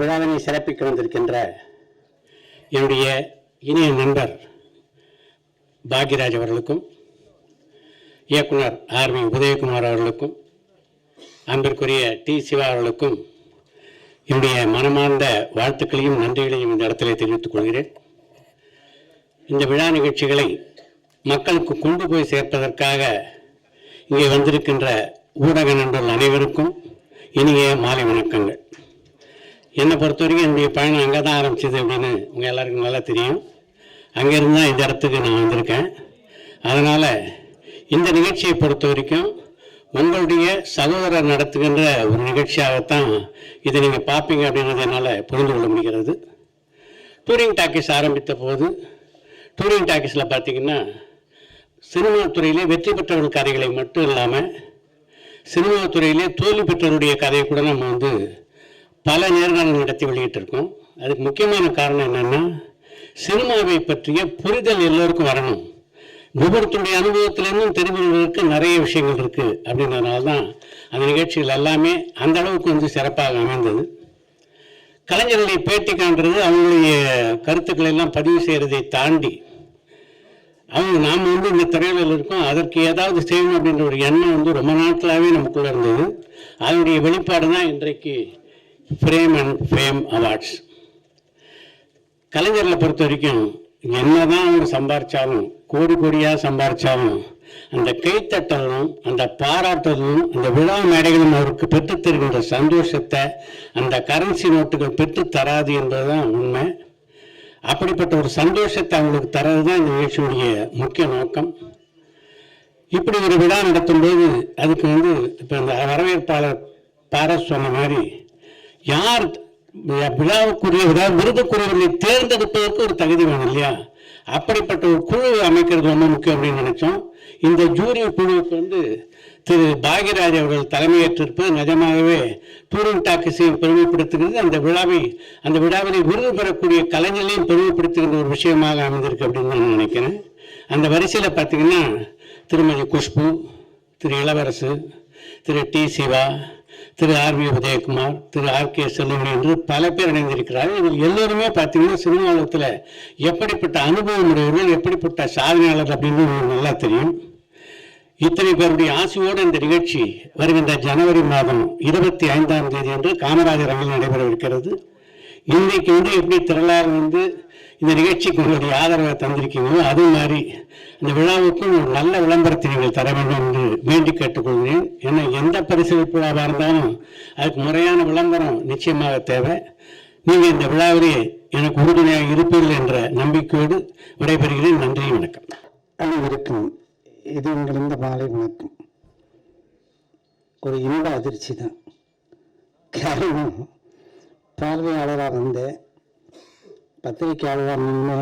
விழாவினை சிறப்பிக்க வந்திருக்கின்ற என்னுடைய இனிய நண்பர் பாக்யராஜ் அவர்களுக்கும், இயக்குனர் ஆர்வி உதயகுமார் அவர்களுக்கும், அன்பிற்குரிய டி சிவா அவர்களுக்கும் என்னுடைய மனமார்ந்த வாழ்த்துக்களையும் நன்றிகளையும் இந்த இடத்திலே தெரிவித்துக் கொள்கிறேன். இந்த விழா நிகழ்ச்சிகளை மக்களுக்கு கொண்டு போய் சேர்ப்பதற்காக இங்கே வந்திருக்கின்ற ஊடக நண்பர்கள் அனைவருக்கும் இனிய மாலை வணக்கங்கள். என்னை பொறுத்த வரைக்கும் என்னுடைய பயணம் அங்கே தான் ஆரம்பிச்சது அப்படின்னு உங்கள் எல்லாருக்கும் நல்லா தெரியும். அங்கேருந்து தான் இந்த இடத்துக்கு நான் வந்திருக்கேன். அதனால் இந்த நிகழ்ச்சியை பொறுத்த வரைக்கும் உங்களுடைய சகோதரர் நடத்துகின்ற ஒரு நிகழ்ச்சியாகத்தான் இதை நீங்கள் பார்ப்பீங்க அப்படின்றத என்னால் புரிந்து கொள்ள முடிகிறது. டூரிங் டாக்கீஸ் ஆரம்பித்த போது டூரிங் டாக்கீஸில் பார்த்திங்கன்னா சினிமா துறையிலே வெற்றி பெற்றவர்கள் கதைகளை மட்டும் இல்லாமல் சினிமா துறையிலே தோல்வி பெற்றவருடைய கதையை கூட நம்ம பல நேர்காணல் நடத்தி வெளியிட்டிருக்கோம். அதுக்கு முக்கியமான காரணம் என்னென்னா, சினிமாவை பற்றிய புரிதல் எல்லோருக்கும் வரணும். ஒவ்வொருத்தருடைய அனுபவத்திலேருந்தும் தெரிஞ்சுக்கிறதுக்கு நிறைய விஷயங்கள் இருக்குது. அப்படின்றதுனால தான் அந்த நிகழ்ச்சிகள் எல்லாமே அந்த அளவுக்கு சிறப்பாக அமைந்தது. கலைஞர்களுடைய பேட்டி காண்றது, அவங்களுடைய கருத்துக்களை எல்லாம் பதிவு செய்கிறதை தாண்டி நாம் இந்த திரையுலகில் இருக்கோம், அதற்கு ஏதாவது செய்யணும் அப்படின்ற ஒரு எண்ணம் ரொம்ப நாட்களாகவே நமக்குள்ளே இருந்தது. அதனுடைய வெளிப்பாடு தான் இன்றைக்கு ஃப்ரேம் அண்ட் ஃபேம் அவார்ட்ஸ். கலைஞர்களை பொறுத்த வரைக்கும் என்னதான் அவங்க சம்பாரிச்சாலும், கோடி கோடியாக சம்பாரிச்சாலும், அந்த கைத்தட்டலும் அந்த பாராட்டுதலும் அந்த விழா மேடைகளும் அவருக்கு பெற்றுத்தருகின்ற சந்தோஷத்தை அந்த கரன்சி நோட்டுகள் பெற்று தராது என்பதுதான் உண்மை. அப்படிப்பட்ட ஒரு சந்தோஷத்தை அவங்களுக்கு தரது தான் இந்த நிகழ்ச்சியுடைய முக்கிய நோக்கம். இப்படி ஒரு விழா நடத்தும்போது அதுக்கு இப்போ இந்த வரவேற்பாளர் பாரஸ் சொன்ன மாதிரி, யார் விழாவுக்குரிய விருதுக்குரியவர்களை தேர்ந்தெடுப்பதற்கு ஒரு தகுதி வேணும் இல்லையா? அப்படிப்பட்ட ஒரு குழு அமைக்கிறது ரொம்ப முக்கியம் அப்படின்னு நினைச்சோம். இந்த ஜூரி குழுவுக்கு திரு பாக்யராஜ் அவர்கள் தலைமையேற்றிருப்பது நிஜமாகவே டூரிங் டாக்கீஸையும் பெருமைப்படுத்துகிறது. அந்த விழாவினை விருது பெறக்கூடிய கலைஞர்களையும் பெருமைப்படுத்துகின்ற ஒரு விஷயமாக அமைந்திருக்கு அப்படின்னு நான் நினைக்கிறேன். அந்த வரிசையில் பார்த்தீங்கன்னா திருமதி குஷ்பு, திரு இளவரசு, திரு டி சிவா, திரு ஆர்வி உதயகுமார், திரு ஆர்கே செல்வமணி என்று பல பேர் இணைந்திருக்கிறார்கள். இதில் எல்லோருமே பார்த்தீங்கன்னா சினிமா உலகத்தில் எப்படிப்பட்ட அனுபவம் உடையவர்கள், எப்படிப்பட்ட சாதனையாளர் அப்படின்னு நல்லா தெரியும். இத்தனை பேருடைய ஆசையோடு இந்த நிகழ்ச்சி வருகின்ற ஜனவரி மாதம் 25ஆம் தேதி அன்று காமராஜர் அரங்கில் நடைபெறவிருக்கிறது. இன்றைக்கு எப்படி திரளாக இந்த நிகழ்ச்சிக்கு உங்களுடைய ஆதரவை தந்திருக்கீங்களோ அது மாதிரி இந்த விழாவுக்கும் ஒரு நல்ல விளம்பரத்தை நீங்கள் தர வேண்டும் என்று வேண்டி கேட்டுக்கொள்கிறேன். ஏன்னா எந்த பரிசளிப்பு விழாவாக இருந்தாலும் அதுக்கு முறையான விளம்பரம் நிச்சயமாக தேவை. நீங்கள் இந்த விழாவிலே எனக்கு உறுதுணையாக இருப்பீர்கள் என்ற நம்பிக்கையோடு விடைபெறுகிறேன். நன்றி, வணக்கம். அனைவருக்கும் இது உங்கள் இந்த மாலை வணக்கம். ஒரு இன்ப அதிர்ச்சி தான். காரணம், பார்வையாளராக வந்த பத்திரிகையாளராக நின்று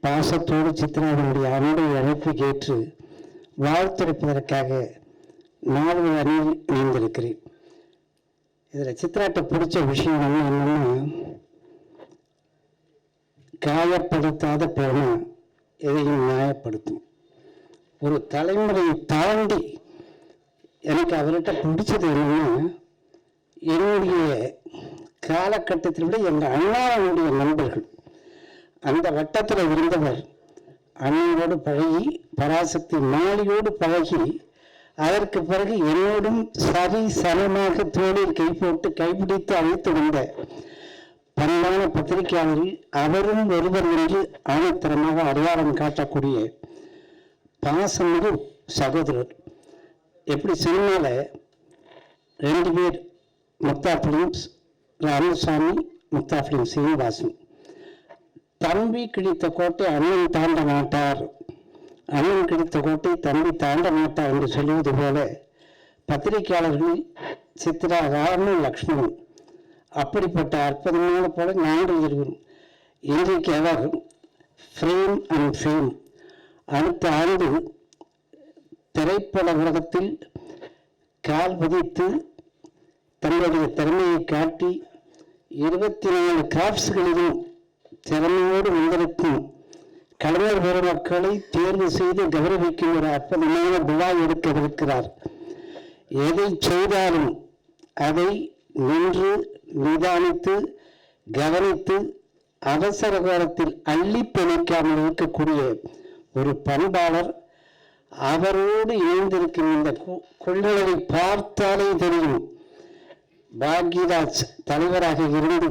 பாசத்தோடு சித்ராவினுடைய அன்பை அழைப்பு கேட்டு வாழ்த்துரைப்பதற்காக 4 அணியில் இணைந்திருக்கிறேன். இதில் சித்ராட்ட பிடிச்ச விஷயம் என்னன்னா, காயப்படுத்தாத போனா எதையும் நியாயப்படுத்தும். ஒரு தலைமுறையை தாண்டி எனக்கு அவர்கிட்ட பிடிச்சது என்னன்னா, என்னுடைய காலகட்டத்தில் விட எங்கள் அண்ணாவுடைய நண்பர்கள் அந்த வட்டத்தில் இருந்தவர் அண்ணனோடு பழகி, பராசக்தி மாலியோடு பழகி, அதற்கு பிறகு என்னோடும் சரி சமமாக தோளில் கை போட்டு கைப்பிடித்து அழைத்து வந்த பண்பான பத்திரிகையாளர்கள் அவரும் ஒருவர் என்று ஆணைத்தரமாக அடையாளம் காட்டக்கூடிய பாசமிகு சகோதரர். எப்படி சினிமாவில் 2 பேர், முக்தா பிலிம்ஸ் ராமசாமி, முக்தா பிலிம்ஸ் சீனிவாசன். தம்பி கிழித்த கோட்டை அண்ணன் தாண்ட மாட்டார், அண்ணன் கிழித்த கோட்டை தம்பி தாண்ட மாட்டார் என்று சொல்லுவது போல பத்திரிகையாளர்களில் சித்ரா, ராமன், லக்ஷ்மணன் அப்படிப்பட்ட அற்புதமான போல நாங்கள் இருவரும். இன்றைக்கு அவர் ஃப்ரேம் அண்ட் ஃபேம் அடுத்த ஆண்டு திரைப்பட உலகத்தில் கால் பதித்து தங்களுடைய திறமையை காட்டி 24 கிராஃப்ட்ஸ்களிலும் திறமையோடு வந்திருக்கும் கலைஞர் பெருமக்களை தேர்வு செய்து கௌரவிக்கும் ஒரு அற்புதமான விழா எடுக்கவிருக்கிறார். எதை செய்தாலும் அதை நின்று நிதானித்து கவனித்து அவசர காலத்தில் அள்ளி பிணைக்காமல் இருக்கக்கூடிய ஒரு பண்பாளர். அவரோடு இணைந்திருக்கிற இந்த கொள்ளளவை பார்த்தாலே தெரியும். பாக்யராஜ் தலைவராக இருந்து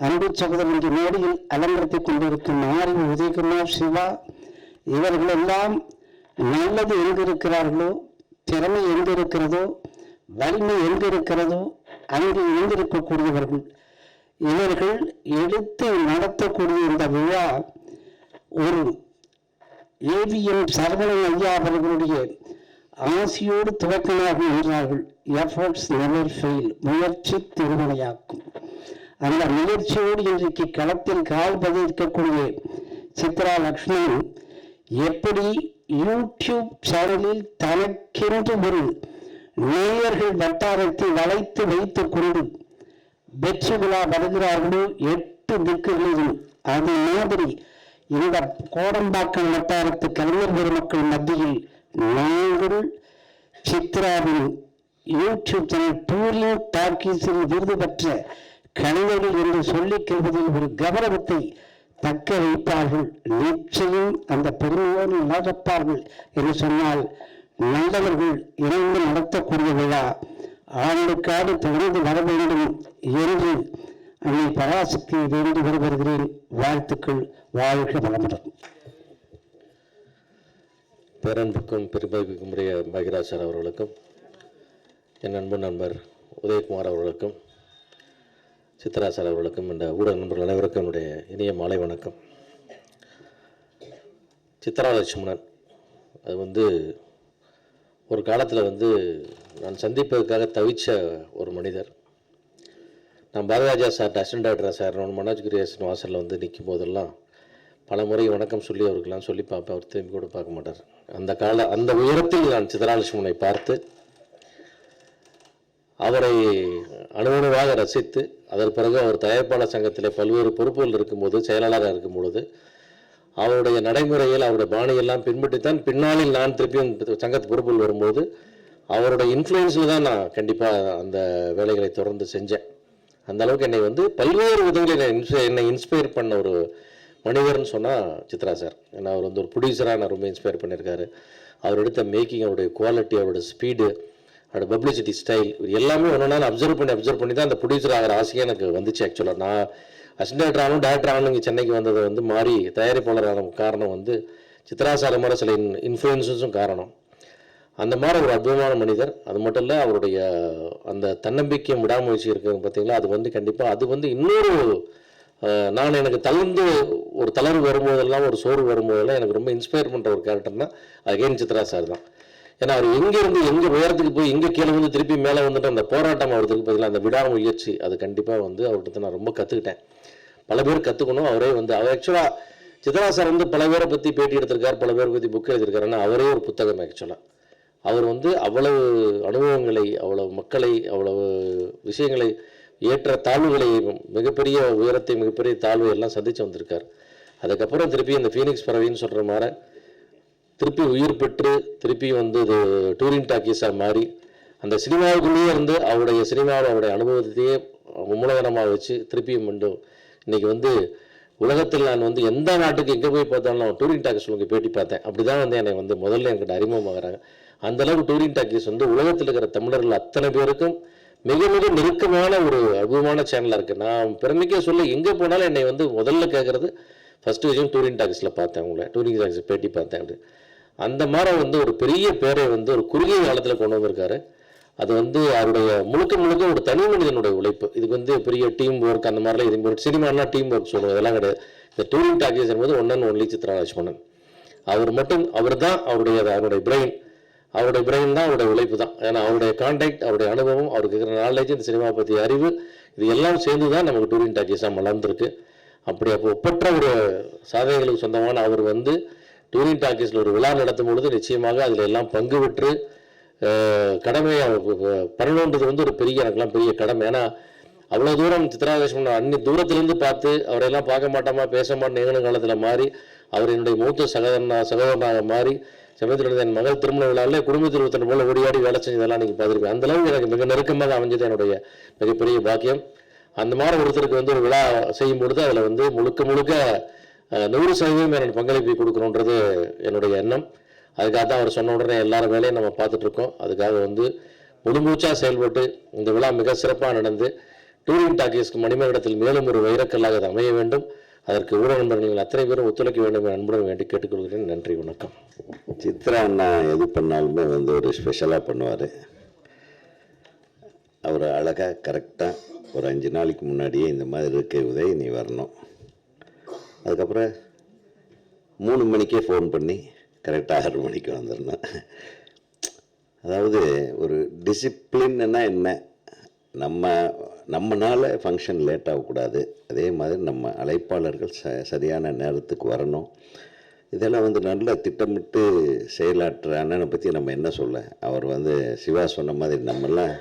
அன்பு சகோதரர் என்ற மேடையில் அலங்கரித்துக் கொண்டிருக்கும் ஆரி உதயகுமார், சிவா இவர்களெல்லாம் நல்லது எங்கு இருக்கிறார்களோ, திறமை எங்கு இருக்கிறதோ, வலிமை எங்கு இருக்கிறதோ அங்கு இணைந்திருக்கக்கூடியவர்கள். இவர்கள் எடுத்து நடத்தக்கூடிய இந்த விழா ஒரு ஏவிஎம் சரவணன் ஐயா அவர்களுடைய ஆசியோடு துவக்கினார்கள் என்றார்கள். எஃபர்ட்ஸ் நெவர் ஃபெயில், முயற்சி திருமணையாக்கும். அந்த முயற்சியோடு இன்றைக்கு களத்தில் கால் பதிக்கக்கூடிய சித்ரா லக்ஷ்மணன் எப்படி யூடியூப் சேனலில் தனக்கென்று ஒரு நேயர்கள் வட்டாரத்தை வளைத்து வைத்துக் கொண்டு வெற்றி விழா வருகிறார்களோ 8 திக்குகளிலும், அது மாதிரி இந்த கோடம்பாக்கம் வட்டாரத்து கலைஞர் பெருமக்கள் மத்தியில் நாங்கள் சித்ராவின் யூடியூப் சேனல் டூரிங் டாக்கீஸில் விருது பெற்ற கலைஞர்கள் என்று சொல்லிக் கொள்வதில் ஒரு கௌரவத்தை தக்க வைப்பார்கள். நிச்சயம் அந்த பெருமையோடு நடப்பார்கள் என்று சொன்னால் நல்லவர்கள் இணைந்து நடத்தக்கூடிய விழா ஆண்டுக்காடு தொடர்ந்து வர வேண்டும் என்று அன்னை பராசக்தியை வேண்டி வருகிறேன். வாழ்த்துக்கள். வாழ்க வளமுடன். பேரன்புக்கும் பெருமதிப்புக்கும் உரிய பாக்யராஜ் சார் அவர்களுக்கும், என் அன்பு நண்பர் உதயகுமார் அவர்களுக்கும், சித்ரா சார் அவர்களுக்கும், இந்த ஊடக நண்பர்கள் அனைவருக்கும் என்னுடைய இனிய மாலை வணக்கம். சித்ரா லட்சுமணன் அது ஒரு காலத்தில் நான் சந்திப்பதற்காக தவிச்ச ஒரு மனிதர். நான் Bharathiraja sir assistant director sir Manoj creation வாசலில் நிற்கும் போதெல்லாம் பல முறை வணக்கம் சொல்லி அவருக்கெல்லாம் சொல்லி பார்ப்பேன். அவர் திரும்பி கூட பார்க்க மாட்டார். அந்த உயரத்தில் நான் சித்ரா லட்சுமணனை பார்த்து அவரை அணுவணுவாக ரசித்து, அதன் பிறகு அவர் தயாரிப்பாளர் சங்கத்தில் பல்வேறு பொறுப்புகள் இருக்கும்போது, செயலாளராக இருக்கும்பொழுது அவருடைய நடைமுறையில் அவருடைய பாணியெல்லாம் பின்பற்றித்தான் பின்னாளில் நான் திருப்பியும் சங்கத்து பொறுப்பில் வரும்போது அவருடைய இன்ஃப்ளூயன்ஸில் தான் நான் கண்டிப்பாக அந்த வேலைகளை தொடர்ந்து செஞ்சேன். அந்த அளவுக்கு என்னை பல்வேறு விதங்களில் என்னை இன்ஸ்பயர் பண்ண ஒரு மனிதர்னு சொன்னால் சித்ரா சார். ஏன்னா அவர் ஒரு ப்ரொடியூசராக நான் ரொம்ப இன்ஸ்பயர் பண்ணியிருக்காரு. அவர் எடுத்த மேக்கிங், அவருடைய குவாலிட்டி, அவருடைய ஸ்பீடு, அவரோட பப்ளிசிட்டி ஸ்டைல், எல்லாமே ஒன்று நான் அப்சர்வ் பண்ணி தான் அந்த ப்ரொடியூசர் ஆகிற ஆசையாக எனக்கு வந்துச்சு. ஆக்சுவலாக நான் அசிஸ்டன்ட் டேரக்டர் ஆகணும் இங்கே சென்னைக்கு வந்தது மாறி தயாரிப்பாளரான காரணம் சித்ரா சார் மாதிரி சில இன்ஃப்ளூயன்ஸஸும் காரணம். அந்த மாதிரி ஒரு அற்புதமான மனிதர். அது மட்டும் இல்லை, அவருடைய அந்த தன்னம்பிக்கை விடாமுயற்சி இருக்குது பார்த்தீங்களா, அது கண்டிப்பாக அது இன்னொரு நான் எனக்கு ஒரு தளர்வு வரும்போதெல்லாம், ஒரு சோர்வு வரும்போதெல்லாம் எனக்கு ரொம்ப இன்ஸ்பயர் பண்ணுற ஒரு கேரக்டர்னா அகைன் சித்ரா சார் தான். ஏன்னா அவர் எங்கேருந்து எங்கே உயரத்துக்கு போய் எங்கே கீழே திருப்பி மேலே அந்த போராட்டம் அவருக்கு பார்த்தீங்களா, அந்த விடாமுயற்சி, அது கண்டிப்பாக அவர்கிட்ட நான் ரொம்ப கற்றுக்கிட்டேன். பல பேர் கற்றுக்கணும். அவரே அவர் ஆக்சுவலாக சித்ரா சார் பல பேரை பற்றி பேட்டி எடுத்திருக்கார், பல பேரை பற்றி புக் எழுதியிருக்காரு. ஆனால் அவரே ஒரு புத்தகம். ஆக்சுவலாக அவர் அவ்வளவு அனுபவங்களை, அவ்வளவு மக்களை, அவ்வளவு விஷயங்களை, ஏற்ற தாழ்வுகளை, மிகப்பெரிய உயரத்தை, மிகப்பெரிய தாழ்வை எல்லாம் சந்தித்து வந்திருக்கார். அதுக்கப்புறம் திருப்பி இந்த ஃபீனிக்ஸ் பறவைன்னு சொல்கிற மாதிரி திருப்பி உயிர் பெற்று திருப்பி இது டூரிங் டாக்கீஸாக மாறி அந்த சினிமாவுக்குள்ளேயே அவருடைய சினிமாவில் அவருடைய அனுபவத்தையே மூலதனமாக வச்சு திருப்பியும் இன்னைக்கு உலகத்தில் நான் எந்த நாட்டுக்கு எங்கே போய் பார்த்தாலும் டூரிங் டாக்கீஸ் உங்களுக்கு பேட்டி பார்த்தேன். அப்படி தான் என்னை முதல்ல என்கிட்ட அறிமுகமாகறாங்க. அந்தளவுக்கு டூரிங் டாக்கீஸ் உலகத்தில் இருக்கிற தமிழர்கள் அத்தனை பேருக்கும் மிக மிக நெருக்கமான ஒரு அற்புதமான சேனலாக இருக்குது. நான் பெருமைக்கே சொல்ல எங்கே போனாலும் என்னை முதல்ல கேட்குறது ஃபஸ்ட்டு விஷயம் டூரிங் டாக்கீஸில் பார்த்தேன், அவங்கள டூரிங் டாக்கீஸ் பேட்டி பார்த்தேன். அப்படி அந்த மாதிரி ஒரு பெரிய பேரை ஒரு குறுகிய காலத்தில் கொண்டு வந்திருக்காரு. அது அவருடைய முழுக்க ஒரு தனி மனிதனுடைய உழைப்பு. இதுக்கு பெரிய டீம் ஒர்க் அந்த மாதிரிலாம் இது சினிமானா டீம் ஒர்க் சொல்லுவோம், இதெல்லாம் கிடையாது. இந்த டூரிங் டாக்கீஸ் என்பது one and only Chitra Lakshmanan. அவர் தான் அவருடைய பிரெயின் தான் அவருடைய உழைப்பு தான். ஏன்னா அவருடைய கான்டாக்ட், அவருடைய அனுபவம், அவருக்கு இருக்கிற நாலேஜ், இந்த சினிமா பற்றிய அறிவு, இது எல்லாம் சேர்ந்து தான் நமக்கு டூரிங் டாக்கீஸாக மலர்ந்துருக்கு. அப்படி ஒப்பற்ற ஒரு சாதனைகளுக்கு சொந்தமான அவர் டூரிங் டாக்கீஸில் ஒரு விழா நடத்தும் பொழுது நிச்சயமாக அதில் எல்லாம் பங்கு பெற்று கடமையை பண்ணணுன்றது ஒரு எனக்கெல்லாம் பெரிய கடமை. ஏன்னா அவ்வளோ தூரம் சித்ரா லட்சுமணன் தூரத்திலேருந்து பார்த்து அவரையெல்லாம் பார்க்க மாட்டோமா, பேச மாட்டோம், நேகன காலத்தில் மாறி அவர் என்னுடைய மூத்த சகோதரனாக மாறி சமயத்தில் என் மகள் திருமண விழாவில் குடும்ப திருமணத்தின் போல ஓடியாடி வேலை செஞ்சதெல்லாம் நீங்கள் பார்த்துருப்பேன். அந்தளவுக்கு எனக்கு மிக நெருக்கமாக அமைஞ்சது என்னுடைய மிகப்பெரிய பாக்கியம். அந்த மாதிரி ஒருத்தருக்கு ஒரு விழா செய்யும் பொழுது அதில் முழுக்க 100% என்னோட பங்களிப்பை கொடுக்கணுன்றது என்னுடைய எண்ணம். அதுக்காக தான் அவர் சொன்ன உடனே எல்லாரும் வேலையும் நம்ம பார்த்துட்ருக்கோம். அதுக்காக முழுமூச்சாக செயல்பட்டு இந்த விழா மிக சிறப்பாக நடந்து டூரிங் டாக்கீஸ்க்கு மணிமேகடத்தில் மேலும் ஒரு வைரக்கல்லாக அது அமைய வேண்டும். அதற்கு ஊடக நண்பர்கள் அத்தனை பேரும் ஒத்துழைக்க வேண்டும் என அன்புடன் வேண்டி கேட்டுக்கொள்கிறேன். நன்றி, வணக்கம். சித்ரா அண்ணா எது பண்ணாலுமே ஒரு ஸ்பெஷலாக பண்ணுவார். அவர் அழகாக கரெக்டாக ஒரு 5 நாளைக்கு முன்னாடியே இந்த மாதிரி இருக்க உதவி நீ வரணும், அதுக்கப்புறம் 3 மணிக்கே ஃபோன் பண்ணி கரெக்டாக 6 மணிக்கு வந்துடணும். அதாவது ஒரு டிசிப்ளின்னா என்ன, நம்மனால ஃபங்க்ஷன் லேட் ஆகக்கூடாது, அதே மாதிரி நம்ம அழைப்பாளர்கள் சரியான நேரத்துக்கு வரணும். இதெல்லாம் நல்ல திட்டமிட்டு செயலாற்ற அண்ணனை பற்றி நம்ம என்ன சொல்ல. அவர் சிவா சொன்ன மாதிரி நம்மெல்லாம்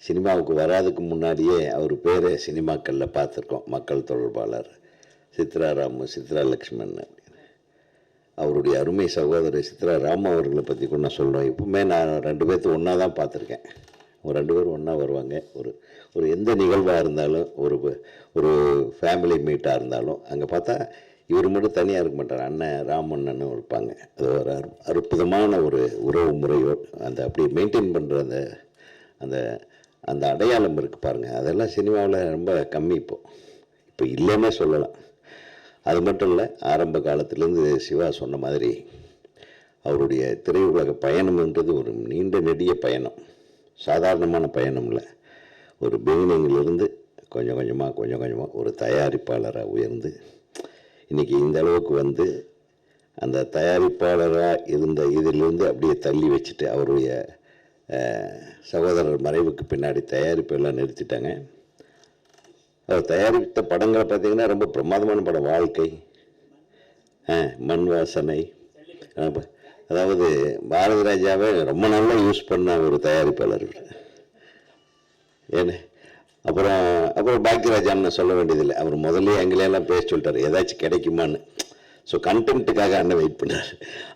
சினிமாவுக்கு வராதுக்கு முன்னாடியே அவர் பேர் சினிமாக்களில் பார்த்துருக்கோம். மக்கள் தொடர்பாளர் சித்ரா ராமு, சித்ரா லக்ஷ்மன் அப்படின்னு. அவருடைய அருமை சகோதரர் சித்ரா ராமு அவர்களை பற்றி கூட நான் சொல்கிறேன். இப்போவுமே நான் 2 பேர்த்து ஒன்றா தான் பார்த்துருக்கேன். ஒரு 2 பேரும் ஒன்றா வருவாங்க. ஒரு எந்த நிகழ்வாக இருந்தாலும், ஒரு ஃபேமிலி மீட்டாக இருந்தாலும் அங்கே பார்த்தா இவர் மட்டும் தனியாக இருக்க மாட்டார், அண்ணன் ராமண்ணன்னு இருப்பாங்க. அது ஒரு அற்புதமான ஒரு உறவு முறையோ அப்படி மெயின்டைன் பண்ணுற அந்த அடையாளம் இருக்குது பாருங்கள். அதெல்லாம் சினிமாவில் ரொம்ப கம்மி. இப்போ இல்லைன்னே சொல்லலாம். அது மட்டும் இல்லை, ஆரம்ப காலத்துலேருந்து சிவா சொன்ன மாதிரி அவருடைய திரையுலக பயணம்ன்றது ஒரு நீண்ட நெடிய பயணம், சாதாரணமான பயணம் இல்லை. ஒரு பிகினிங்கிலிருந்து கொஞ்சம் கொஞ்சமாக ஒரு தயாரிப்பாளராக உயர்ந்து இன்றைக்கி இந்த அளவுக்கு அந்த தயாரிப்பாளராக இருந்த இதிலிருந்து அப்படியே தள்ளி வச்சுட்டு அவருடைய சகோதரர் மறைவுக்கு பின்னாடி தயாரிப்பு எல்லாம் நிறுத்திட்டாங்க. அவர் தயாரித்த படங்களை பார்த்திங்கன்னா ரொம்ப பிரமாதமான படம். வாழ்க்கை, மண் வாசனை, அதாவது பாரதி ராஜாவே ரொம்ப நல்லா யூஸ் பண்ண ஒரு தயாரிப்பாளர். ஏன்னு அப்புறம் பாக்கியராஜான்னு சொல்ல வேண்டியதில்லை. அவர் முதல்ல எங்களையெல்லாம் பேச சொல்லிட்டார், ஏதாச்சும் கிடைக்குமான்னு. ஸோ கண்டென்ட்டுக்காக அண்ணன் வெயிட் பண்ணார்.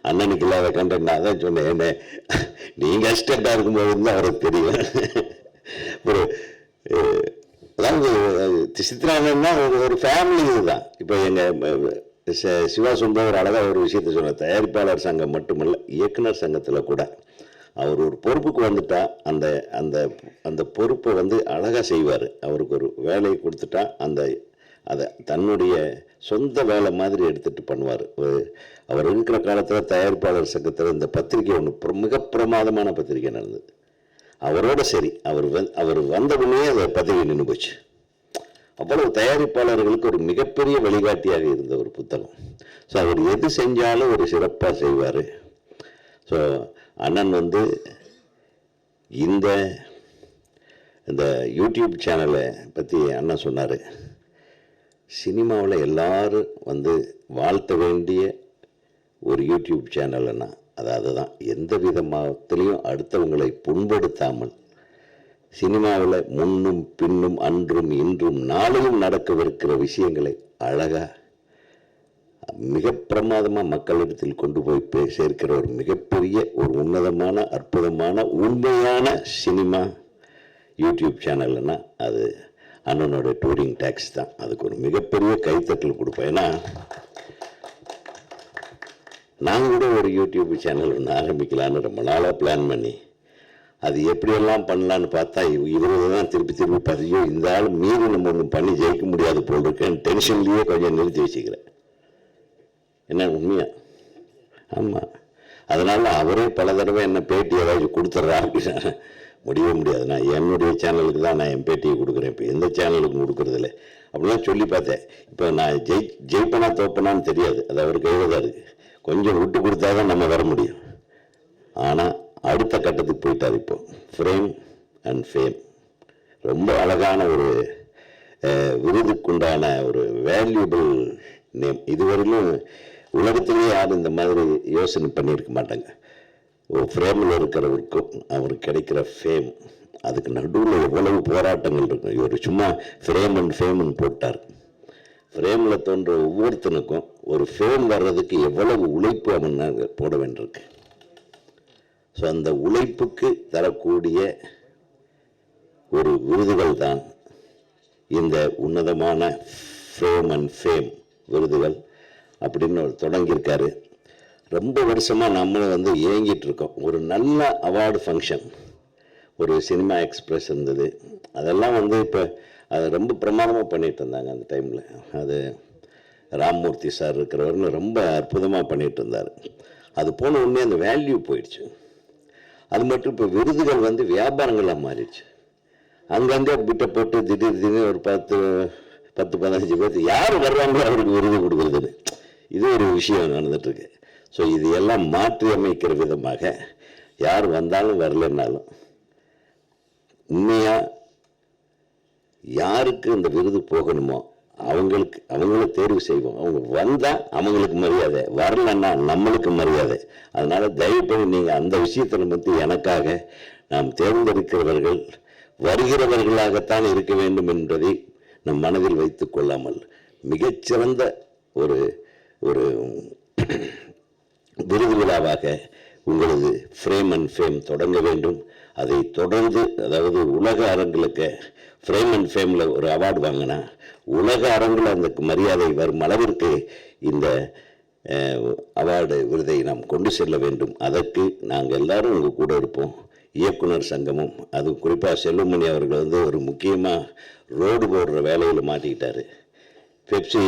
அண்ணனுக்கு இல்லாத கண்டென்ட் அதான் சொன்னேன். என்ன நீங்கள் அசிஸ்டண்ட்டாக இருக்கும்போது தான் அவருக்கு தெரியும். அதாவது சித்ரானா ஒரு ஃபேமிலி இதுதான். இப்போ எங்கள் சிவா சொல்கிற ஒரு அழகாக ஒரு விஷயத்த சொன்னார். தயாரிப்பாளர் சங்கம் மட்டுமல்ல, இயக்குனர் சங்கத்தில் கூட அவர் ஒரு பொறுப்புக்கு வந்துட்டா அந்த அந்த அந்த பொறுப்பை அழகாக செய்வார். அவருக்கு ஒரு வேலையை கொடுத்துட்டா அதை தன்னுடைய சொந்த வேலை மாதிரி எடுத்துகிட்டு பண்ணுவார். அவர் இருக்கிற காலத்தில் தயாரிப்பாளர் சங்கத்தில் இந்த பத்திரிகை ஒன்று மிக பிரமாதமான பத்திரிகை நடந்தது. அவரோட சரி அவர் வந்தவுடனே அந்த பத்திரிகை நின்று போச்சு. அவ்வளவு தயாரிப்பாளர்களுக்கு ஒரு மிகப்பெரிய வழிகாட்டியாக இருந்த ஒரு புத்தகம். ஸோ அவர் எது செஞ்சாலும் ஒரு சிறப்பாக செய்வார். ஸோ அண்ணன் இந்த யூடியூப் சேனலை பற்றி அண்ணன் சொன்னார். சினிமாவில் எல்லாரும் வாழ்த்த வேண்டிய ஒரு யூடியூப் சேனல்னா அதுதான். எந்த விதமாகத்திலையும் அடுத்தவங்களை புண்படுத்தாமல் சினிமாவில் முன்னும் பின்னும் அன்றும் இன்றும் நாளையும் நடக்கவிருக்கிற விஷயங்களை அழகாக மிக பிரமாதமாக மக்களிடத்தில் கொண்டு போய் சேர்க்கிற ஒரு மிகப்பெரிய ஒரு உன்னதமான அற்புதமான உண்மையான சினிமா யூடியூப் சேனல்னா அது அண்ணனோட டூரிங் டாக்ஸ் தான். அதுக்கு ஒரு மிகப்பெரிய கைத்தட்டல் கொடுப்பேன். ஏன்னா நான் கூட ஒரு யூடியூப் சேனல் ஒன்று ஆரம்பிக்கலான்னு ரொம்ப நாளாக பிளான் பண்ணி அது எப்படியெல்லாம் பண்ணலான்னு பார்த்தா இவங்க தான் திருப்பி பதியோ இந்த ஆள் மீறி நம்ம ஒன்று பண்ணி ஜெயிக்க முடியாது போல் இருக்கேன்னு டென்ஷன்லேயே கொஞ்சம் நிறுத்தி வச்சுக்கிறேன். என்ன உண்மையா? ஆமாம். அதனால் அவரே பல தடவை என்ன பேட்டி ஏதாச்சும் கொடுத்துட்றா அப்படின்னா முடியவே முடியாது. நான் என்னுடைய சேனலுக்கு தான் நான் என் பேட்டியை கொடுக்குறேன், இப்போ எந்த சேனலுக்கும் கொடுக்குறதில்ல அப்படிலாம் சொல்லி பார்த்தேன். இப்போ நான் ஜெயிப்பனா தோப்பனான்னு தெரியாது, அது அவர் கையில் தான் இருக்குது. கொஞ்சம் விட்டு கொடுத்தா தான் நம்ம வர முடியும். ஆனால் அடுத்த கட்டத்துக்கு போயிட்டார். இப்போ ஃப்ரேம் அண்ட் ஃபேம் ரொம்ப அழகான ஒரு விருதுக்குண்டான ஒரு வேல்யூபிள் நேம். இதுவரையிலும் உலகத்திலேயே யாரும் இந்த மாதிரி யோசனை பண்ணியிருக்க மாட்டாங்க. ஒரு ஃப்ரேமில் இருக்கிறவருக்கும் அவருக்கு கிடைக்கிற ஃபேம், அதுக்கு நடுவில் எவ்வளவு போராட்டங்கள் இருக்கும். இவர் சும்மா ஃப்ரேம் அண்ட் ஃபேம்னு போட்டார். ஃப்ரேமில் தோன்ற ஒவ்வொருத்தனுக்கும் ஒரு ஃபேம் வர்றதுக்கு எவ்வளவு உழைப்பு அவன் போட வேண்டியிருக்கு. ஸோ அந்த உழைப்புக்கு தரக்கூடிய ஒரு விருதுகள் தான் இந்த உன்னதமான ஃப்ரேம் அண்ட் ஃபேம் விருதுகள் அப்படின்னு ஒரு தொடங்கியிருக்காரு. ரொம்ப வருஷமாக நம்மளும் வந்து ஏங்கிட்டு இருக்கோம். ஒரு நல்ல அவார்டு ஃபங்க்ஷன், ஒரு சினிமா எக்ஸ்பிரஸ் இருந்தது, அதெல்லாம் வந்து இப்போ அதை ரொம்ப பிரமாதமாக பண்ணிட்டு இருந்தாங்க அந்த டைமில். அது ராம்மூர்த்தி சார் இருக்கிறவர்னு ரொம்ப அற்புதமாக பண்ணிட்டு இருந்தார். அது போன உடனே அந்த வேல்யூ போயிடுச்சு. அது மட்டும் இப்போ விருதுகள் வந்து வியாபாரங்களாக மாறிடுச்சு. அங்கங்கே பிட்டை போட்டு திடீர்னு ஒரு 10-15 பேர் யார் வர்றாங்களோ அவருக்கு விருது கொடுக்குறதுன்னு இது ஒரு விஷயம் நடந்துட்டுருக்கு. ஸோ இது எல்லாம் மாற்றி அமைக்கிற விதமாக யார் வந்தாலும் வரலன்னாலும் உண்மையாக யாருக்கு இந்த விருது போகணுமோ அவங்கள தேர்வு செய்வோம். அவங்க வந்தால் அவங்களுக்கு மரியாதை, வரலன்னா நம்மளுக்கு மரியாதை. அதனால் தயவு பண்ணி நீங்கள் அந்த விஷயத்தில் பற்றி எனக்காக நாம் தேர்ந்தெடுக்கிறவர்கள் வருகிறவர்களாகத்தான் இருக்க வேண்டும் என்பதை நம் மனதில் வைத்து கொள்ளாமல் மிகச்சிறந்த ஒரு ஒரு விருது விழாவாக உங்களது ஃப்ரேம் அண்ட் ஃபேம் தொடங்க வேண்டும். அதை தொடர்ந்து, அதாவது உலக அரங்குகளுக்கு ஃப்ரேம் அண்ட் ஃபேமில் ஒரு அவார்டு வாங்கினா உலக அரங்கில் அந்த மரியாதை வரும் அளவிற்கு இந்த அவார்டு விருதை நாம் கொண்டு செல்ல வேண்டும். அதற்கு நாங்கள் எல்லாரும் உங்கள் கூட இருப்போம். இயக்குனர் சங்கமும், அது குறிப்பாக செல்வமணி அவர்கள் வந்து ஒரு முக்கியமாக ரோடு போடுற வேலையில் மாட்டிக்கிட்டார். பெப்சி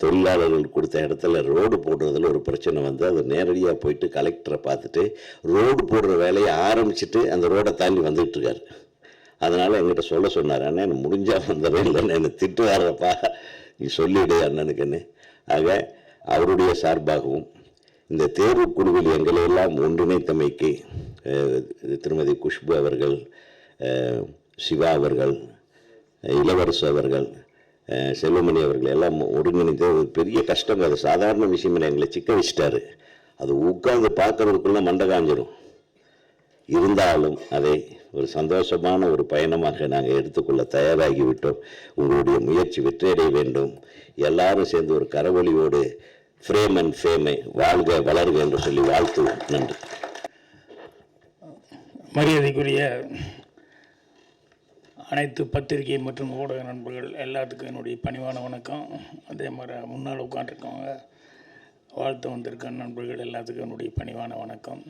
தொழிலாளர்கள் கொடுத்த இடத்துல ரோடு போடுறதுல ஒரு பிரச்சனை வந்து அது நேரடியாக போயிட்டு கலெக்டரை பார்த்துட்டு ரோடு போடுற வேலையை ஆரம்பிச்சுட்டு அந்த ரோடை தாண்டி வந்துகிட்டு இருக்காரு. அதனால் என்கிட்ட சொல்ல சொன்னார், அண்ணன் எனக்கு முடிஞ்சால் வந்துடுறேன், இல்லைன்னு என்னை திட்டுவாரப்பா, நீ சொல்லிவிடு அண்ணனுக்குன்னு. ஆக அவருடைய சார்பாகவும் இந்த தேர்வு குழுவில் எங்களையெல்லாம் ஒன்றிணைத்தமைக்கு திருமதி குஷ்பு அவர்கள், சிவா அவர்கள், இளவரசு அவர்கள், செல்வமணி அவர்கள் எல்லாம் ஒருங்கிணைந்து ஒரு பெரிய கஷ்டம். அது சாதாரண விஷயம் இல்லை, எங்களை சிக்க வச்சிட்டாரு. அது உட்கார்ந்து பார்க்கறதுக்குள்ள மண்டை காஞ்சிரும். இருந்தாலும் அதை ஒரு சந்தோஷமான ஒரு பயணமாக நாங்கள் எடுத்துக்கொள்ள தயாராகிவிட்டோம். உங்களுடைய முயற்சி வெற்றியடைய வேண்டும். எல்லாரும் சேர்ந்து ஒரு கரவொலியோடு ஃப்ரேம் அண்ட் ஃபேமை வாழ்க வளர்க என்று சொல்லி வாழ்த்துவோம். நன்றி. மரியாதைக்குரிய அனைத்து பத்திரிகை மற்றும் ஊடக நண்பர்கள் எல்லாத்துக்கும் என்னுடைய பணிவான வணக்கம். அதே மாதிரி முன்னால் உட்காந்துருக்கவங்க, வாழ்த்து வந்திருக்க நண்பர்கள் எல்லாத்துக்கும் என்னுடைய பணிவான வணக்கம்.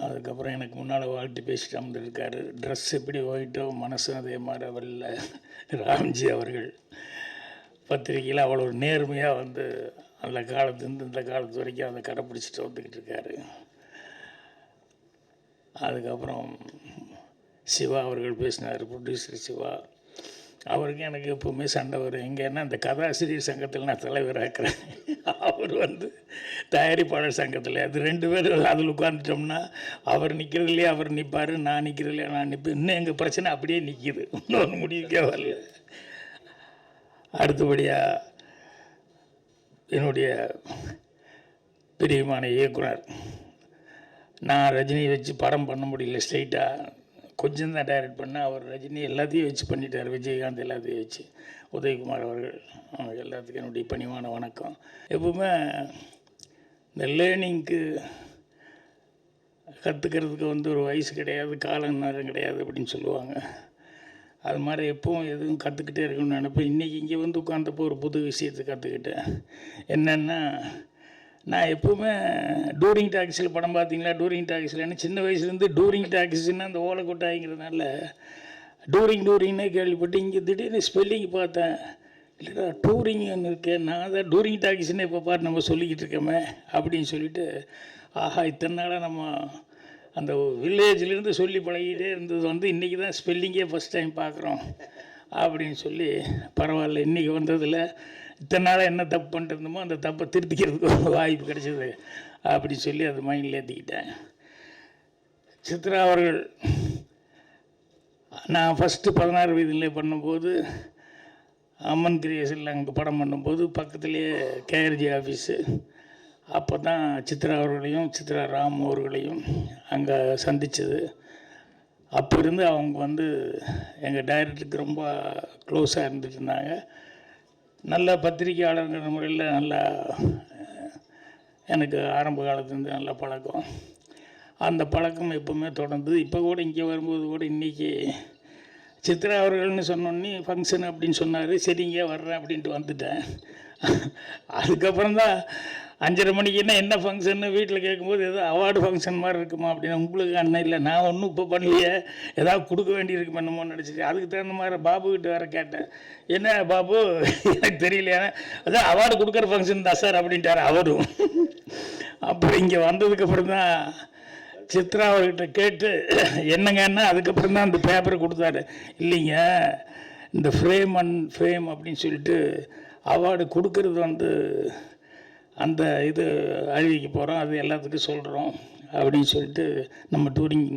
அதுக்கப்புறம் எனக்கு முன்னால் வாழ்த்து பேசிட்டு வந்திருக்காரு. ட்ரெஸ் எப்படி போயிட்டோ மனசு அதே மாதிரி வெளில ராம்ஜி அவர்கள் பத்திரிகையில் அவ்வளோ ஒரு நேர்மையாக வந்து அந்த காலத்துலேருந்து இந்த காலத்து வரைக்கும் அதை கடைப்பிடிச்சிட்டு வந்துக்கிட்டு இருக்காரு. அதுக்கப்புறம் சிவா அவர்கள் பேசினார், ப்ரொடியூசர் சிவா. அவருக்கு எனக்கு எப்போவுமே சண்டை வரும். எங்கன்னா இந்த கதாசிரியர் சங்கத்தில் நான் தலைவராக்கிறேன், அவர் வந்து தயாரிப்பாளர் சங்கத்தில். அது 2 பேர் அதில் உட்காந்துட்டோம்னா அவர் நிற்கிறதுலையே அவர் நிற்பார், நான் நிற்கிறதுலையே நான் நிற்பேன். இன்னும் எங்கள் பிரச்சனை அப்படியே நிற்கிது, இன்னொன்று முடிவுக்கே வரல. அடுத்தபடியாக என்னுடைய பிரியமான இயக்குனர், நான் ரஜினியை வச்சு படம் பண்ண முடியல, ஸ்ட்ரைட்டாக கொஞ்சம் தான் டைரக்ட் பண்ணேன். அவர் ரஜினி எல்லாத்தையும் வச்சு பண்ணிட்டார், விஜயகாந்த் எல்லாத்தையும் வச்சு, உதயகுமார் அவர்கள், அவங்க எல்லாத்துக்கும் என்னுடைய பணிவான வணக்கம். எப்பவுமே இந்த லேர்னிங்க்கு கற்றுக்கிறதுக்கு வந்து ஒரு வயசு கிடையாது, காலம் நேரம் கிடையாது அப்படின்னு சொல்லுவாங்க. அது மாதிரி எப்பவும் எதுவும் கற்றுக்கிட்டே இருக்கணும்னு நினைப்பேன். இன்றைக்கி இங்கே வந்து உட்காந்தப்போ ஒரு புது விஷயத்தை கற்றுக்கிட்டேன். என்னென்னா, நான் எப்போவுமே டூரிங் டாக்ஸில் படம் பார்த்தீங்களா, டூரிங் டாக்ஸில் என்ன சின்ன வயசுலேருந்து டூரிங் டாக்ஸின்னா அந்த ஓலை கொட்டாய்ங்கிறதுனால டூரிங்னே கேள்விப்பட்டு இங்கே திடீர்னு ஸ்பெல்லிங் பார்த்தேன். இல்லைடா டூரிங்னு இருக்கேன், நான் தான் டூரிங் டாக்ஸின்னு இப்போ பாரு நம்ம சொல்லிக்கிட்டு இருக்கோமே அப்படின்னு சொல்லிவிட்டு, ஆஹா இத்தனை நாளாக நம்ம அந்த வில்லேஜ்லேருந்து சொல்லி பழகிட்டே இருந்தது வந்து இன்றைக்கி தான் ஸ்பெல்லிங்கே ஃபஸ்ட் டைம் பார்க்குறோம் அப்படின்னு சொல்லி, பரவாயில்ல இன்றைக்கி வந்ததில் இத்தனை நாளாக என்ன தப்பு பண்ணிட்டு இருந்தோமோ அந்த தப்பை திருத்திக்கிறதுக்கு ஒரு வாய்ப்பு கிடைச்சிது அப்படி சொல்லி அது மைண்டில் ஏற்றிக்கிட்டேன். சித்ரா அவர்கள், நான் ஃபஸ்ட்டு 16 வயதிலே பண்ணும்போது அம்மன் கிரியேஷனில் அங்கே படம் பண்ணும்போது பக்கத்துலேயே கேஆர்ஜி ஆஃபீஸு. அப்போ தான் சித்ரா அவர்களையும் சித்ரா ராம் அவர்களையும் அங்கே சந்தித்தது. அப்போ இருந்து அவங்க வந்து எங்கள் டைரக்டருக்கு ரொம்ப க்ளோஸாக இருந்துட்டு இருந்தாங்க. நல்ல பத்திரிகையாளர்கள் முறையில் நல்லா எனக்கு ஆரம்ப காலத்துலேருந்து நல்ல பழக்கம். அந்த பழக்கம் எப்போவுமே தொடர்ந்தது. இப்போ கூட இங்கே வரும்போது கூட இன்றைக்கி சித்ரா அவர்கள்னு சொன்னோன்னே ஃபங்க்ஷன் அப்படின்னு சொன்னார். சரிங்க வர்றேன் அப்படின்ட்டு வந்துட்டேன். அதுக்கப்புறம் தான் 5:30 மணிக்கு என்ன ஃபங்க்ஷன்னு வீட்டில் கேட்கும்போது ஏதோ அவார்டு ஃபங்க்ஷன் மாதிரி இருக்குமா அப்படின்னு. உங்களுக்கு அண்ணன் இல்லை, நான் ஒன்றும் இப்போ பண்ணலையே, ஏதாவது கொடுக்க வேண்டியிருக்குமா என்னமோ நினச்சிட்டு அதுக்கு தகுந்த மாதிரி பாபுக்கிட்ட வேறு கேட்டேன். என்ன பாபு எனக்கு தெரியலையா, அதான் அவார்டு கொடுக்குற ஃபங்க்ஷன் தான் சார் அப்படின்ட்டார் அவரும். அப்புறம் இங்கே வந்ததுக்கப்புறம் தான் சித்ரா அவர்கிட்ட கேட்டு என்னங்கன்னா அதுக்கப்புறம் தான் அந்த பேப்பரை கொடுத்தாரு. இல்லைங்க, இந்த ஃப்ரேம் அண்ட் ஃபேம் அப்படின்னு சொல்லிட்டு அவார்டு கொடுக்கறது வந்து அந்த இது அறிவிக்க போகிறோம், அது எல்லாத்துக்கும் சொல்கிறோம் அப்படின்னு சொல்லிட்டு நம்ம டூரிங்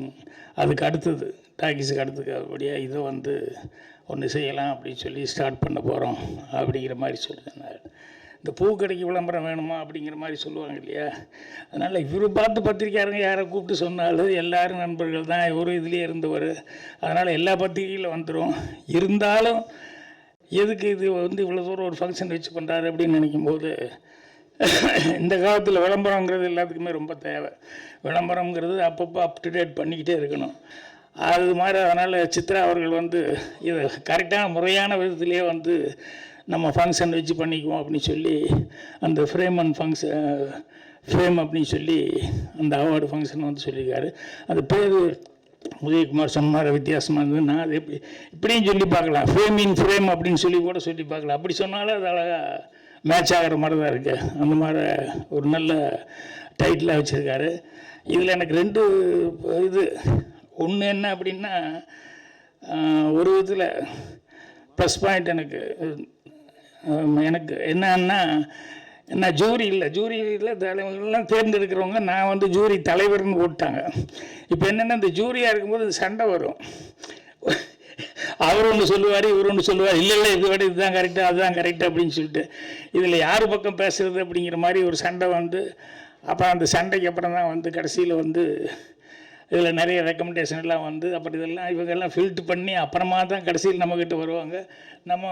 அதுக்கு அடுத்தது டாக்கீஸுக்கு அடுத்தது அப்படியே இதை வந்து ஒன்று செய்யலாம் அப்படின்னு சொல்லி ஸ்டார்ட் பண்ண போகிறோம் அப்படிங்கிற மாதிரி சொல்லியிருந்தார். இந்த பூக்கடைக்கு விளம்பரம் வேணுமா அப்படிங்கிற மாதிரி சொல்லுவாங்க இல்லையா. அதனால் இவர் பார்த்து பத்திரிக்கையாருங்க யாரை கூப்பிட்டு சொன்னாலும் எல்லோரும் நண்பர்கள் தான், இவரும் இதுலேயே இருந்தவர். அதனால் எல்லா பத்திரிகையில் வந்துடும். இருந்தாலும் எதுக்கு இது வந்து இவ்வளோ தூரம் ஒரு ஃபங்க்ஷன் வச்சு பண்ணுறாரு அப்படின்னு நினைக்கும்போது, இந்த காலத்தில் விளம்பரங்கிறது எல்லாத்துக்குமே ரொம்ப தேவை. விளம்பரங்கிறது அப்பப்போ அப் டு டேட் பண்ணிக்கிட்டே இருக்கணும். அது மாதிரி அதனால் சித்ரா அவர்கள் வந்து இதை கரெக்டான முறையான விதத்துலேயே வந்து நம்ம ஃபங்க்ஷன் வச்சு பண்ணிக்குவோம் அப்படின்னு சொல்லி அந்த ஃப்ரேம் அப்படின்னு சொல்லி அந்த அவார்டு ஃபங்க்ஷன் வந்து சொல்லியிருக்காரு. அது பேர் உதயகுமார் சொன்னார், வித்தியாசமாக இருந்தது. நான் அது இப்படியும் சொல்லி பார்க்கலாம், ஃப்ரேம் அப்படின்னு சொல்லி கூட சொல்லி பார்க்கலாம். அப்படி சொன்னாலும் அது அழகாக மேட்ச் ஆகிற மாதிரி தான் இருக்குது. அந்த மாதிரி ஒரு நல்ல டைட்டிலாக வச்சுருக்காரு. இதில் எனக்கு 2 இது. ஒன்று என்ன அப்படின்னா, ஒரு விதத்தில் ப்ளஸ் பாயிண்ட் எனக்கு என்னன்னா, நான் ஜூரியில் தலைவர்கள்லாம் தேர்ந்தெடுக்கிறவங்க நான் வந்து ஜூரி தலைவர்னு போட்டாங்க. இப்போ என்னென்னா, இந்த ஜூரியாக இருக்கும்போது சண்டை வரும். அவர் ஒன்று சொல்லுவார், இவர் ஒன்று சொல்லுவார், இல்லை இது விட இதுதான் கரெக்டு அதுதான் கரெக்டு அப்படின்னு சொல்லிட்டு இதில் யார் பக்கம் பேசுகிறது அப்படிங்கிற மாதிரி ஒரு சண்டை வந்து, அப்புறம் அந்த சண்டைக்கு அப்புறம் தான் வந்து கடைசியில் வந்து இதில் நிறைய ரெக்கமெண்டேஷன் எல்லாம் வந்து அப்புறம் இதெல்லாம் இவங்கெல்லாம் ஃபில்ட்ரு பண்ணி அப்புறமா தான் கடைசியில் நம்மக்கிட்ட வருவாங்க. நம்ம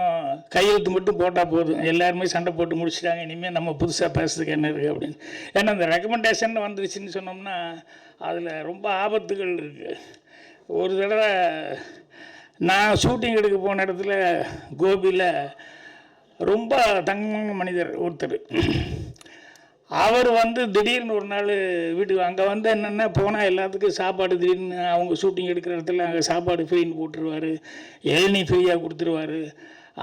கையெழுத்து மட்டும் போட்டால் போதும், எல்லாருமே சண்டை போட்டு முடிச்சிட்டாங்க, இனிமேல் நம்ம புதுசாக பேசுறதுக்கு என்ன இருக்குது அப்படின்னு. ஏன்னா அந்த ரெக்கமெண்டேஷன் வந்துருச்சுன்னு சொன்னோம்னா அதில் ரொம்ப ஆபத்துகள் இருக்குது. ஒரு தடவை நான் ஷூட்டிங் எடுக்க போன இடத்துல கோபியில் ரொம்ப தங்கமான மனிதர் ஒருத்தர், அவர் வந்து திடீர்னு ஒரு நாள் வீட்டுக்கு அங்கே வந்து என்னென்னா போனால் எல்லாத்துக்கும் சாப்பாடு திடீர்னு அவங்க ஷூட்டிங் எடுக்கிற இடத்துல அங்கே சாப்பாடு ஃப்ரீன்னு போட்டுருவார், இளநீ ஃப்ரீயாக கொடுத்துருவார்.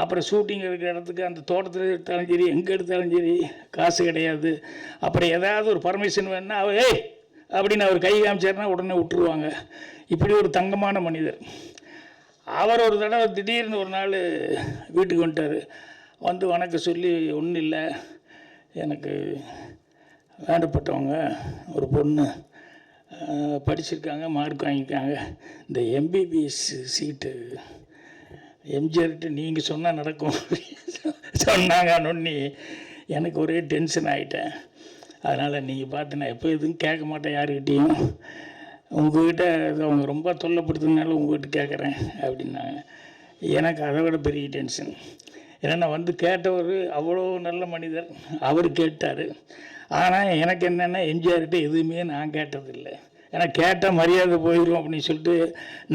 அப்புறம் ஷூட்டிங் எடுக்கிற இடத்துக்கு அந்த தோட்டத்தில் எடுத்தாலும் சரி எங்கே எடுத்தாலும் சரி காசு கிடையாது. அப்புறம் ஏதாவது ஒரு பர்மிஷன் வேணுன்னா அவர் அப்படின்னு அவர் கை காமிச்சாருன்னா உடனே விட்டுருவாங்க. இப்படி ஒரு தங்கமான மனிதர். அவர் ஒரு தடவை திடீர்னு ஒரு நாள் வீட்டுக்கு வந்துட்டார். வந்து வணக்கம் சொல்லி, ஒன்றும் இல்லை, எனக்கு வேண்டப்பட்டவங்க ஒரு பொண்ணு படிச்சிருக்காங்க, மார்க் வாங்கியிருக்காங்க, இந்த எம்பிபிஎஸ் சீட்டு எம்ஜிஆர்கிட்ட நீங்கள் சொன்னால் நடக்கும் சொன்னாங்க. நொன்னி எனக்கு ஒரே டென்ஷன் ஆகிட்டேன். அதனால் நீங்கள் பார்த்து நான் எப்போ எதுவும் கேட்க மாட்டேன் யாருக்கிட்டேயும், உங்கள்கிட்ட அவங்க ரொம்ப தொல்லைப்படுத்துனால உங்கள்கிட்ட கேட்குறேன் அப்படின்னாங்க. எனக்கு அதை விட பெரிய டென்ஷன். ஏன்னா நான் வந்து கேட்டவர் அவ்வளோ நல்ல மனிதர், அவர் கேட்டார். ஆனால் எனக்கு என்னென்னா எம்ஜிஆர்கிட்ட எதுவுமே நான் கேட்டதில்லை. ஏன்னா கேட்டால் மரியாதை போயிடும் அப்படின்னு சொல்லிட்டு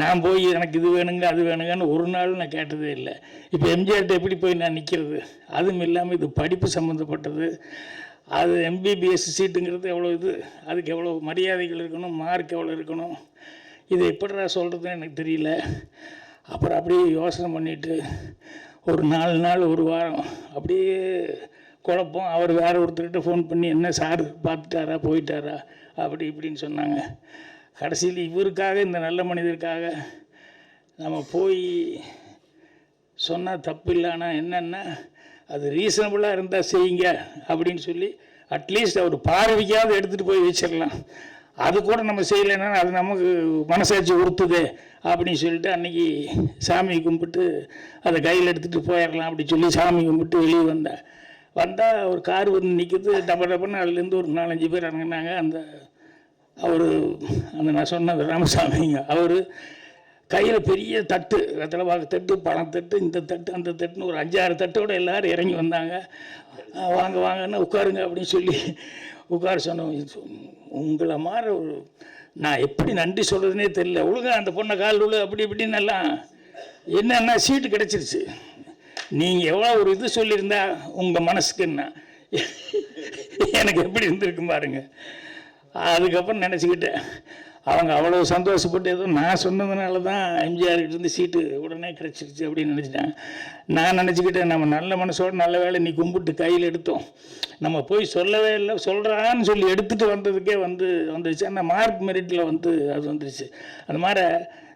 நான் போய் எனக்கு இது வேணுங்க அது வேணுங்கன்னு ஒரு நாள் நான் கேட்டதே இல்லை. இப்போ எம்ஜிஆர்கிட்ட எப்படி போய் நான் நிற்கிறது? அதுவும் இல்லாமல் இது படிப்பு சம்மந்தப்பட்டது. அது எம்பிபிஎஸ் சீட்டுங்கிறது எவ்வளோ இது, அதுக்கு எவ்வளோ மரியாதைகள் இருக்கணும், மார்க் எவ்வளோ இருக்கணும், இது எப்படிடா சொல்கிறதுன்னு எனக்கு தெரியல. அப்புறம் அப்படியே யோசனை பண்ணிவிட்டு ஒரு 4 நாள் ஒரு வாரம் அப்படியே குழப்பம். அவர் வேறு ஒருத்தர்கிட்ட ஃபோன் பண்ணி என்ன சார் பார்த்துட்டாரா போயிட்டாரா அப்படி இப்படின்னு சொன்னாங்க. கடைசியில் இவருக்காக, இந்த நல்ல மனிதருக்காக நம்ம போய் சொன்னால் தப்பு இல்லை. ஆனால் என்னென்னா அது ரீசனபுளாக இருந்தால் செய்யுங்க அப்படின்னு சொல்லி அட்லீஸ்ட் அவர் பார்வைக்காவது எடுத்துகிட்டு போய் வச்சிடலாம். அது கூட நம்ம செய்யலைன்னா அது நமக்கு மனசாட்சி உறுத்துது அப்படின்னு சொல்லிட்டு அன்றைக்கி சாமி கும்பிட்டு அதை கையில் எடுத்துகிட்டு போயிடலாம் அப்படி சொல்லி சாமி கும்பிட்டு வெளியே வந்தால் ஒரு கார் வந்து நிற்கிது. டப்பன்னு அதுலேருந்து ஒரு 4-5 பேர் இறங்கினாங்க. அந்த நான் சொன்ன ராமசாமிங்க அவர் கையில் பெரிய தட்டு, வெத்தலைப்பாக்கு தட்டு, பழம் தட்டு, இந்த தட்டு அந்த தட்டுன்னு ஒரு 5-6 தட்டோடு எல்லோரும் இறங்கி வந்தாங்க. வாங்கன்னு உட்காருங்க அப்படின்னு சொல்லி உட்கார சொன்னோம். உங்களை மாதிரி ஒரு நான் எப்படி நன்றி சொல்கிறதுனே தெரியல. ஒழுங்கா அந்த பொண்ணை கால் விழு அப்படி இப்படின்னு எல்லாம் என்னன்னா சீட்டு கிடச்சிருச்சு. நீங்கள் எவ்வளோ ஒரு இது சொல்லியிருந்தா உங்கள் மனசுக்குன்னா எனக்கு எப்படி இருந்திருக்கும் பாருங்க. அதுக்கப்புறம் நினச்சிக்கிட்டேன் அவங்க அவ்வளோ சந்தோஷப்பட்டு ஏதோ நான் சொன்னதுனால தான் எம்ஜிஆர்கிட்ட இருந்து சீட்டு உடனே கிடச்சிருச்சு அப்படின்னு நினச்சிட்டேன். நான் நினச்சிக்கிட்டேன் நம்ம நல்ல மனசோடு நல்ல வேலை நீ கும்பிட்டு கையில் எடுத்தோம், நம்ம போய் சொல்லவே இல்லை, சொல்கிறான்னு சொல்லி எடுத்துகிட்டு வந்ததுக்கே வந்துருச்சு. ஆனால் மார்க் மெரிட்டில் அது வந்துருச்சு. அந்த மாதிரி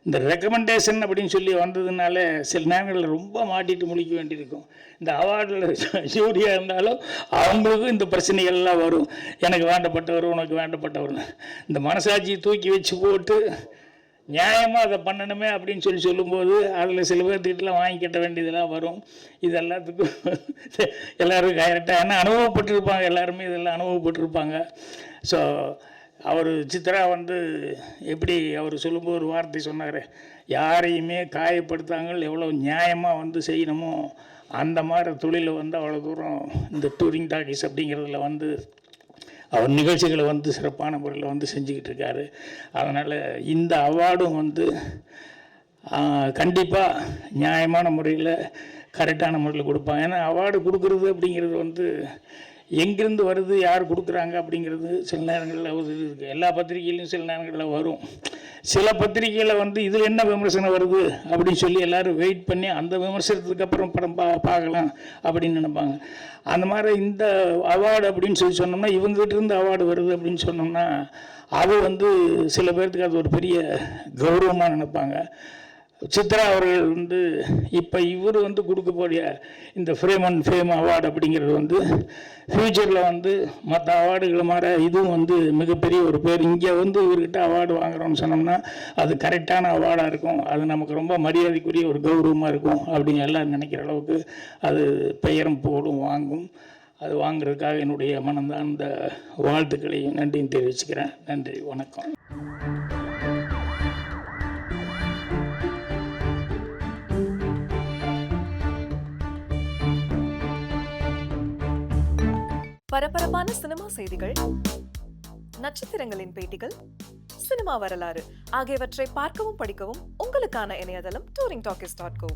இந்த ரெக்கமெண்டேஷன் அப்படின்னு சொல்லி வந்ததுனால சில நேரங்களில் ரொம்ப மாட்டிட்டு முழிக்க வேண்டியிருக்கும். இந்த அவார்டில் ஜூரியாக இருந்தாலும் அவங்களுக்கும் இந்த பிரச்சனைகள்லாம் வரும். எனக்கு வேண்டப்பட்டவர், உனக்கு வேண்டப்பட்டவர்னு இந்த மனசாட்சியை தூக்கி வச்சு போட்டு நியாயமாக அதை பண்ணணுமே அப்படின்னு சொல்லும்போது அதில் சில பேர்த்துக்கிட்டலாம் வாங்கி கட்ட வேண்டியதெல்லாம் வரும். இது எல்லாத்துக்கும் எல்லோரும் கரெக்டாக ஏன்னா அனுபவப்பட்டிருப்பாங்க, எல்லாருமே இதெல்லாம் அனுபவப்பட்டிருப்பாங்க. ஸோ அவர் சித்ரா எப்படி அவர் சொல்லும்போது ஒரு வார்த்தை சொன்னார், யாரையுமே காயப்படுத்தாங்கள் எவ்வளோ நியாயமாக செய்யணுமோ அந்த மாதிரி தொழிலை அவ்வளோ தூரம் இந்த டூரிங் டாக்கீஸ் அப்படிங்கிறதுல அவர் நிகழ்ச்சிகளை சிறப்பான முறையில் செஞ்சுக்கிட்டு இருக்காரு. அதனால் இந்த அவார்டும் கண்டிப்பாக நியாயமான முறையில் கரெக்டான முறையில் கொடுப்பாங்க. ஏன்னா அவார்டு கொடுக்குறது அப்படிங்கிறது எங்கேருந்து வருது, யார் கொடுக்குறாங்க அப்படிங்கிறது சில நேரங்களில் இருக்குது. எல்லா பத்திரிகையிலையும் சில நேரங்களில் வரும். சில பத்திரிகையில் இதில் என்ன விமர்சனம் வருது அப்படின்னு சொல்லி எல்லோரும் வெயிட் பண்ணி அந்த விமர்சனத்துக்கு அப்புறம் படம் பார்க்கலாம் அப்படின்னு நினைப்பாங்க. அந்த மாதிரி இந்த அவார்டு அப்படின்னு சொன்னோம்னா இவங்ககிட்ட இருந்து அவார்டு வருது அப்படின்னு சொன்னோம்னா அது சில பேர்த்துக்கு அது ஒரு பெரிய கௌரவமாக நினைப்பாங்க. சித்ரா அவர்கள் இப்போ இவர் கொடுக்கக்கூடிய இந்த ஃப்ரேம் அண்ட் ஃபேம் அவார்டு அப்படிங்கிறது ஃப்யூச்சரில் மற்ற அவார்டுகளை மாதிரி இதுவும் மிகப்பெரிய ஒரு பேர். இங்கே இவர்கிட்ட அவார்டு வாங்குகிறோம்னு சொன்னோம்னா அது கரெக்டான அவார்டாக இருக்கும், அது நமக்கு ரொம்ப மரியாதைக்குரிய ஒரு கௌரவமாக இருக்கும் அப்படின்னு எல்லோரும் நினைக்கிற அளவுக்கு அது பெயரும் புகழும் வாங்கும். அது வாங்குறதுக்காக என்னுடைய மனம்தான் இந்த வாழ்த்துக்களையும் நன்றியும் தெரிவிச்சுக்கிறேன். நன்றி, வணக்கம். பரபரப்பான சினிமா செய்திகள், நட்சத்திரங்களின் பேட்டிகள், சினிமா வரலாறு ஆகியவற்றை பார்க்கவும் படிக்கவும் உங்களுக்கான இணையதளம் touringtalkies.co.